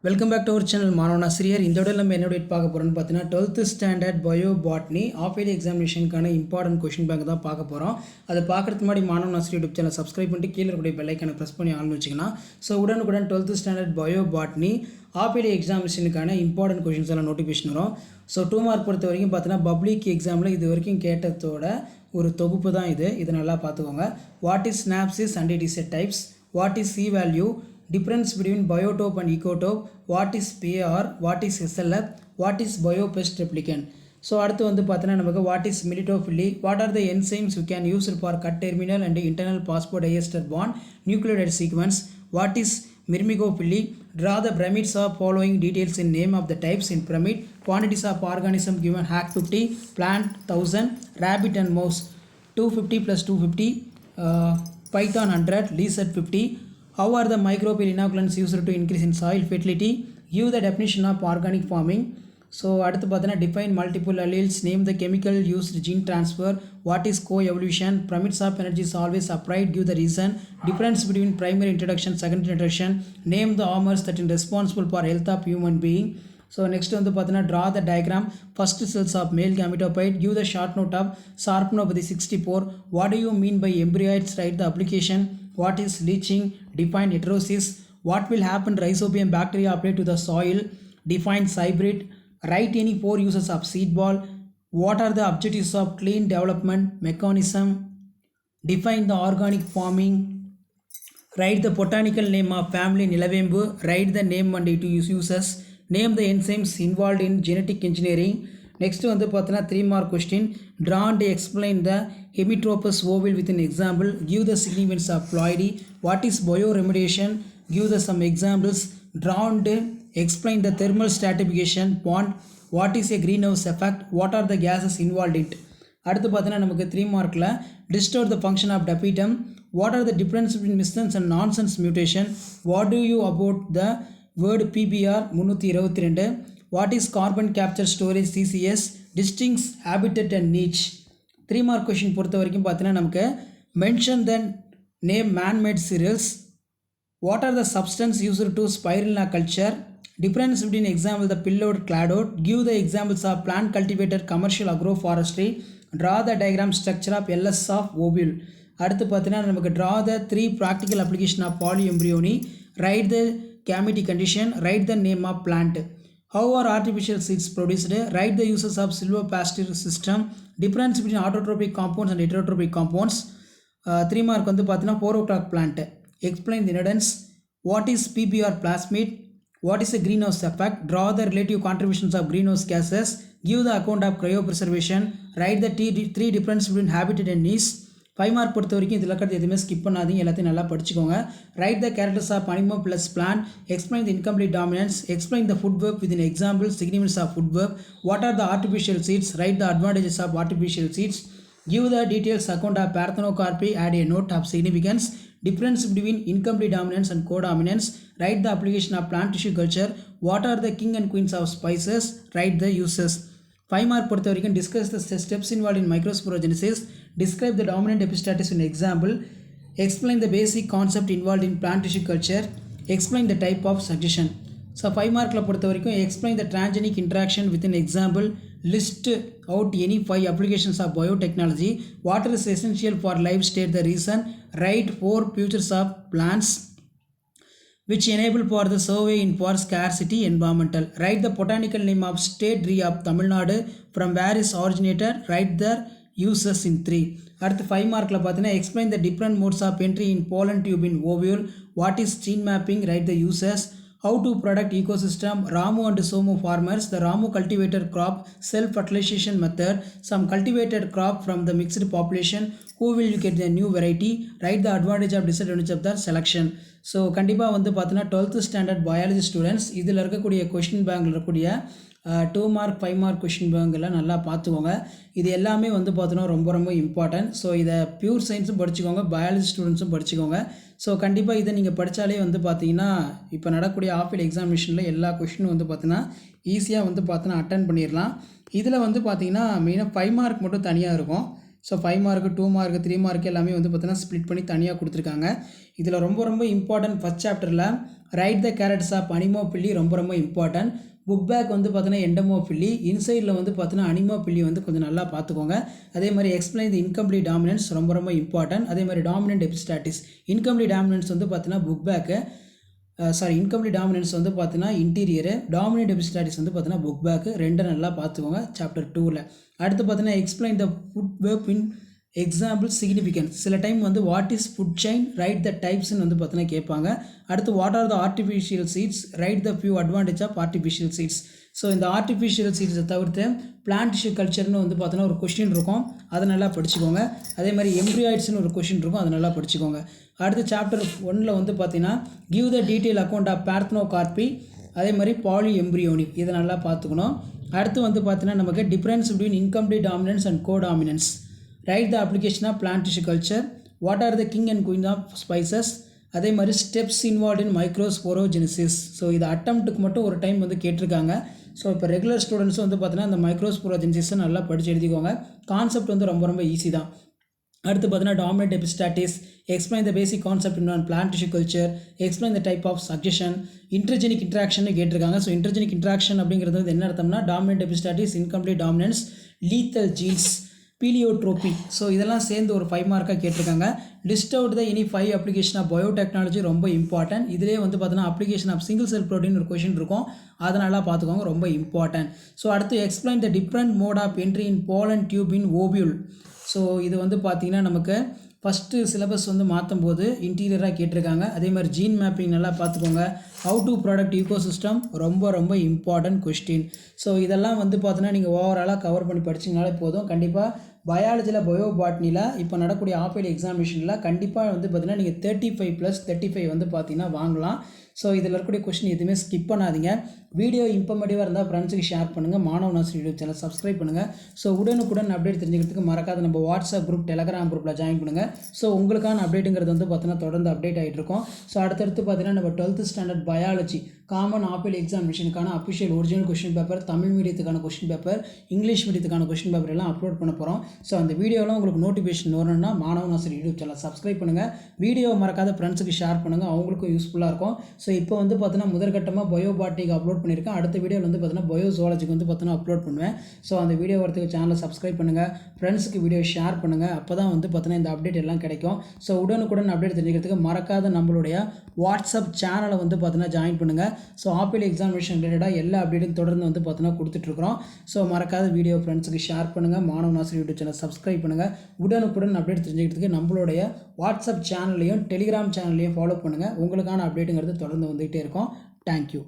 Welcome back to our channel மாணவன் ஆசிரியர். இந்த விட நம்ம என்னோட பார்க்க போகிறோம்னு பார்த்தீங்கன்னா 12th standard bio botany half yearly எக்ஸாமினேஷனுக்கான இம்பார்ட்டன்ட் கொஷின் பேங்க் தான் பார்க்க போகிறோம். அதை பார்க்குறதுக்கு முன்னாடி மாணவன் ஆசிரியர் யூடியூப் சேனல் சப்ஸ்கிரைப் பண்ணிட்டு கீழே இருக்கக்கூடிய பெல் ஐக்கானை ப்ரெஸ் பண்ணி ஆன் வச்சுக்கலாம். ஸோ உடனுக்குடன் 12th standard bio botany half yearly எக்ஸாமினேஷனுக்கான இம்பார்ட்டன்ட் கொஷின்ஸ் எல்லாம் நோட்டிஃபிகேஷன் வரும். ஸோ 2 மார்க் பொறுத்த வரைக்கும் பார்த்தீங்கன்னா பப்ளிக் எக்ஸாமில் இது வரைக்கும் கேட்டதோட ஒரு தொகுப்பு தான் இது நல்லா பார்த்துக்கோங்க. What is synopsis and it is a types, what is C value, difference between biotope and ecotope, what is PAR, what is SLF, what is biopest replicant. So அடுத்து வந்து பார்த்தீங்கன்னா நமக்கு what is melittophily, what are the enzymes we can use for cut terminal and internal phosphodiester bond nucleotide sequence, what is myrmecophily, draw the pyramids of following details in name of the types in pyramid, quantities of organism given hack 50, plant 1000, rabbit and mouse 250 plus 250, python 100, lizard 50. How are the microbial inoculants used to increase in soil fertility? Give the definition of organic farming. So அடுத்து பார்த்தீங்கன்னா define multiple alleles, name the chemical used gene transfer, what is co-evolution, pyramids of energy is always upright, give the reason, difference between primary introduction, secondary introduction, name the hormones that are responsible for health of human being. So next வந்து பார்த்தீங்கன்னா draw the diagram, first cells of male gametophyte, give the short note of Sarcophagus 64, what do you mean by embryioids, write the application, what is leaching, define heterosis, what will happen rhizobium bacteria apply to the soil, define hybrid, write any 4 uses of seed ball, what are the objectives of clean development mechanism, define the organic farming, write the botanical name of family Nilavembu, write the name and its uses, name the enzymes involved in genetic engineering. Next வந்து பார்த்தீங்கன்னா 3 mark question, draw and explain the hemitropous ovule with an example, give the significance of ploidy, what is bioremediation, give the some examples, draw and explain the thermal stratification pond, what is a greenhouse effect, what are the gases involved in it. அடுத்து பார்த்தீங்கன்னா நமக்கு 3 மார்க்கில் distort the function of tapetum, what are the difference between missense and nonsense mutation, what do you about the word PBR 322, what is carbon capture storage CCS, distincts habitat and niche. 3 mark question பொறுத்த வரைக்கும் பார்த்தீங்கன்னா நமக்கு mention the name man-made cereals, what are the substance used to spirulina culture, difference between example the pillowed cladode, give the examples of plant cultivated commercial agroforestry, draw the diagram structure of LS of ovule. அடுத்து பார்த்தீங்கன்னா நமக்கு draw the 3 practical application of polyembryony, write the gamete condition, write the name of plant. How are artificial seeds produced, write the uses of silvopasture system, difference between autotrophic compounds and heterotrophic compounds. 3 mark வந்து பார்த்தீங்கன்னா 4 o'clock plant, explain the inheritance, what is PBR plasmid, what is a greenhouse effect, draw the relative contributions of greenhouse gases, give the account of cryopreservation, write the 3 difference between habitat and niche. 5 mark பொறுத்த வரைக்கும் இதில் இருக்கிறது எதுவுமே skip பண்ணாதீங்க, எல்லாத்தையும் நல்லா படிச்சுக்கோங்க. Write the characters of animal plus plan, explain the incomplete dominance, explain the foot work with in example significance of foot work, what are the artificial seeds, write the advantages of artificial seeds, give the details account of parthenocarpy, add a note of significance, difference between incomplete dominance and codominance, write the application of plant tissue culture, what are the king and queens of spices, write the uses. 5 mark பொறுத்த வரைக்கும் discuss the steps involved in microsporogenesis, describe the dominant epistatus in example, explain the basic concept involved in plant tissue culture, explain the type of succession. So 5 மார்க்கில் பொறுத்த வரைக்கும் explain the transgenic interaction with an example, list out any 5 applications of biotechnology, what is essential for life, state the reason, write 4 features of plants which enable for the survey in for scarcity environmental, write the botanical name of state tree of Tamil Nadu, from where is originated, write their uses in 3. அடுத்து 5 மார்க்கில் பார்த்தீங்கன்னா explain the different modes of entry in pollen tube in ovule, what is gene mapping, write the uses, how to product ecosystem, Ramu and Somu farmers, the Ramu cultivator crop, self-fertilization method, some cultivated crop from the mixed population, who will you get the new variety, write the advantage of disadvantage of the selection. So கண்டிப்பாக வந்து பார்த்தீங்கன்னா 12th standard biology students இதில் இருக்கக்கூடிய question பேங்கில் இருக்கக்கூடிய 2 mark 5 mark question பேங்கெல்லாம் நல்லா பார்த்துக்கோங்க. இது எல்லாமே வந்து பார்த்தோன்னா ரொம்ப இம்பார்ட்டன்ட். ஸோ இதை பியூர் சயின்ஸும் படிச்சுக்கோங்க, பயாலஜி ஸ்டூடெண்ட்ஸும் படிச்சுக்கோங்க. ஸோ கண்டிப்பாக இதை நீங்கள் படித்தாலே வந்து பார்த்தீங்கன்னா இப்போ நடக்கூடிய ஆஃப் இயர்லி எக்ஸாமினேஷனில் எல்லா கொஷினும் வந்து பார்த்தீங்கன்னா ஈஸியாக வந்து பார்த்தீங்கன்னா அட்டன் பண்ணிடலாம். இதில் வந்து பார்த்தீங்கன்னா மெயினாக 5 மார்க் மட்டும் தனியாக இருக்கும். ஸோ 5 மார்க்கு 2 மார்க்கு 3 மார்க்கு எல்லாமே வந்து பார்த்தீங்கன்னா ஸ்ப்ளிட் பண்ணி தனியாக கொடுத்துருக்காங்க. இதில் ரொம்ப இம்பார்ட்டன்ட் ஃபஸ்ட் சாப்டரில் write the characters of anemophily ரொம்ப இம்பார்ட்டன்ட். புக் பேக் வந்து பார்த்தீங்கன்னா எண்டமோஃபிலி, இன்சைடில் வந்து பார்த்தீங்கன்னா அனிமோஃபிலி வந்து கொஞ்சம் நல்லா பார்த்துக்கோங்க. அதே மாதிரி எக்ஸ்பிளைன் தி இன்கம்ப்ளீட் டாமினன்ஸ் ரொம்ப இம்பார்ட்டன்ட். அதே மாதிரி டாமினன்ட் எபிஸ்டாட்டிஸ், இன்கம்ப்ளீட் டாமினன்ஸ் வந்து பார்த்தீங்கன்னா புக் பேக்கு, இன்கம்ப்ளீட் டாமினன்ஸ் வந்து பார்த்தீங்கன்னா இன்டீரியரு, டாமினன்ட் எபிஸ்டாட்டிஸ் வந்து பார்த்தீங்கன்னா புக் பேக்கு, ரெண்டும் நல்லா பார்த்துக்கோங்க சாப்டர் 2ல். அடுத்து பார்த்தீங்கன்னா explain the food web in example significance. சில டைம் வந்து what is food chain, write the டைப்ஸ்ன்னு வந்து பார்த்தீங்கன்னா கேட்பாங்க. அடுத்து what are the artificial seeds, write the few advantage of artificial seeds. So இந்த ஆர்டிஃபிஷியல் சீட்ஸை தவிர்த்து பிளான்ட் டிஷ்யூ கல்ச்சர்னு வந்து பார்த்தீங்கன்னா ஒரு கொஸ்டின் இருக்கும், அதை நல்லா படிச்சுக்கோங்க. அதே மாதிரி எம்ப்ரியாய்ட்ஸ்னு ஒரு கொஸ்டின் இருக்கும், அதை நல்லா படிச்சுக்கோங்க. அடுத்து சாப்டர் 1ல் வந்து பார்த்தீங்கன்னா give the detail account of parthenocarpy, அதே மாதிரி பாலி எம்ப்ரியோனி, இதை நல்லா பார்த்துக்கணும். அடுத்து வந்து பார்த்தீங்கன்னா நமக்கு difference between incomplete dominance and codominance, write the application of plant tissue culture, what are the king and queen of spices, அதே மாதிரி steps involve in microsporogenesis. So இது அட்டம்ப்ட்டுக்கு மட்டும் ஒரு டைம் வந்து கேட்டிருக்காங்க. ஸோ இப்போ ரெகுலர் ஸ்டூடெண்ட்ஸும் வந்து பார்த்தீங்கன்னா இந்த மைக்ரோஸ்போரோஜெனிசிஸை நல்லா படித்து எழுதிக்கோங்க. கான்செப்ட் வந்து ரொம்ப ஈஸி தான். அடுத்து பார்த்தீங்கன்னா dominant epistasis, explain the basic concept in plant tissue culture, explain the type of succession, intergenic interaction கேட்டிருக்காங்க. ஸோ இன்டர்ஜெனிக் இன்ட்ராக்ஷன் அப்படிங்கிறது வந்து என்ன அர்த்தம்னா dominant epistasis, incomplete dominance, lethal genes, pleiotropy. So இதெல்லாம் சேர்ந்து ஒரு 5 மார்க்காக கேட்டிருக்காங்க. List out the any 5 application of biotechnology ரொம்ப இம்பார்ட்டன்ட். இதிலே வந்து பார்த்தீங்கன்னா application of single cell protein ஒரு கொஷின் இருக்கும், அதனால் பார்த்துக்கோங்க, ரொம்ப இம்பார்ட்டன்ட். ஸோ அடுத்து explain the different mode of entry in pollen tube in ovule. So இது வந்து பார்த்திங்கன்னா நமக்கு ஃபஸ்ட்டு சிலபஸ் வந்து மாற்றும் போது இன்டீரியராக கேட்டிருக்காங்க. அதே மாதிரி ஜீன் மேப்பிங் நல்லா பார்த்துக்கோங்க. ஹவு டு ப்ராடக்ட் ஈகோசிஸ்டம் ரொம்ப இம்பார்ட்டன்ட் கொஸ்டின். ஸோ இதெல்லாம் வந்து பார்த்தீங்கன்னா நீங்கள் ஓவராலாக கவர் பண்ணி படிச்சிங்கனாலே போதும். கண்டிப்பாக பயாலஜியில் பயோபாட்னியில் இப்போ நடக்கூடிய ஆஃப்-இயர்லி எக்ஸாமினேஷனில் கண்டிப்பாக வந்து பார்த்தீங்கன்னா நீங்கள் 35+35 வந்து பார்த்தீங்கன்னா வாங்கலாம். ஸோ இதில் இருக்கக்கூடிய கொஸ்டின் எதுவுமே ஸ்கிப் பண்ணாதீங்க. வீடியோ இன்ஃபர்மேட்டிவாக இருந்தால் ஃப்ரெண்ட்ஸுக்கு ஷேர் பண்ணுங்கள். மாணவன் ஆசிரியர் யூடியூப் சேனல் சப்ஸ்கிரைப் பண்ணுங்கள். ஸோ உடனுக்குடன் அப்டேட் தெரிஞ்சுக்கிறதுக்கு மறக்காத நம்ம வாட்ஸ்அப் குரூப், டெலகிராம் குரூப்பில் ஜாயின் பண்ணுங்கள். ஸோ உங்களுக்கான அப்டேட்டுங்கிறது வந்து பார்த்தீங்கன்னா தொடர்ந்து அப்டேட் ஆகிட்டு இருக்கும். ஸோ அடுத்தடுத்து பார்த்தீங்கன்னா நம்ம 12th standard biology common half yearly எக்ஸாமினேஷனுக்கான official original question paper, Tamil மீடியத்துக்கான கொஸ்டின் பேப்பர், இங்கிலீஷ் மீடியத்துக்கான கொஸ்டின் பேப்பர் எல்லாம் அப்லோட் பண்ண போகிறோம். ஸோ அந்த வீடியோலாம் உங்களுக்கு நோட்டிஃபிகேஷன் வரணும்னா மாணவன் ஆசிரியர் யூடியூப் சேனல் சப்ஸ்கிரைப் பண்ணுங்கள். வீடியோ மறக்காத ஃப்ரெண்ட்ஸுக்கு ஷேர் பண்ணுங்கள், அவங்களுக்கும் யூஸ்ஃபுல்லாக இருக்கும். ஸோ இப்போ வந்து பார்த்தீங்கன்னா முதற்கட்டமாக பயோபாட்னிக்கு அப்லோட் பண்ணியிருக்கேன். அடுத்த வீடியோவில் வந்து பார்த்தீங்கன்னா பயோசுவாலஜிக்கு வந்து பார்த்தீங்கன்னா அப்லோட் பண்ணுவேன். ஸோ அந்த வீடியோ வரதுக்கு சேனலை சப்ஸ்கிரைப் பண்ணுங்கள், ஃப்ரெண்ட்ஸுக்கு வீடியோ ஷேர் பண்ணுங்கள். அப்போ தான் வந்து பார்த்தீங்கன்னா இந்த அப்டேட் எல்லாம் கிடைக்கும். ஸோ உடனுக்குடன் அப்டேட் தெரிஞ்சுக்கிறதுக்கு மறக்காத நம்மளுடைய வாட்ஸ்அப் சேனலை வந்து பார்த்தீங்கன்னா ஜாயின் பண்ணுங்கள். ஸோ ஆஃப்-இயர்லி எக்ஸாமினேஷன் ரிலேட்டடாக எல்லா அப்டேட்டும் தொடர்ந்து வந்து பார்த்தீங்கன்னா கொடுத்துட்ருக்குறோம். ஸோ மறக்காத வீடியோ ஃப்ரெண்ட்ஸுக்கு ஷேர் பண்ணுங்கள், மாணவன் ஆசிரியர் யூடியூப் சேனல் சப்ஸ்கிரைப் பண்ணுங்கள். உடனுக்குடன் அப்டேட் தெரிஞ்சுக்கிறதுக்கு நம்மளுடைய வாட்ஸ்அப் சேனல்லையும் டெலிகிராம் சேனல்லையும் ஃபாலோ பண்ணுங்கள். உங்களுக்கான அப்டேட்டுங்கிறது தொடர்ந்து வந்துகிட்டே இருக்கும். தேங்க்யூ.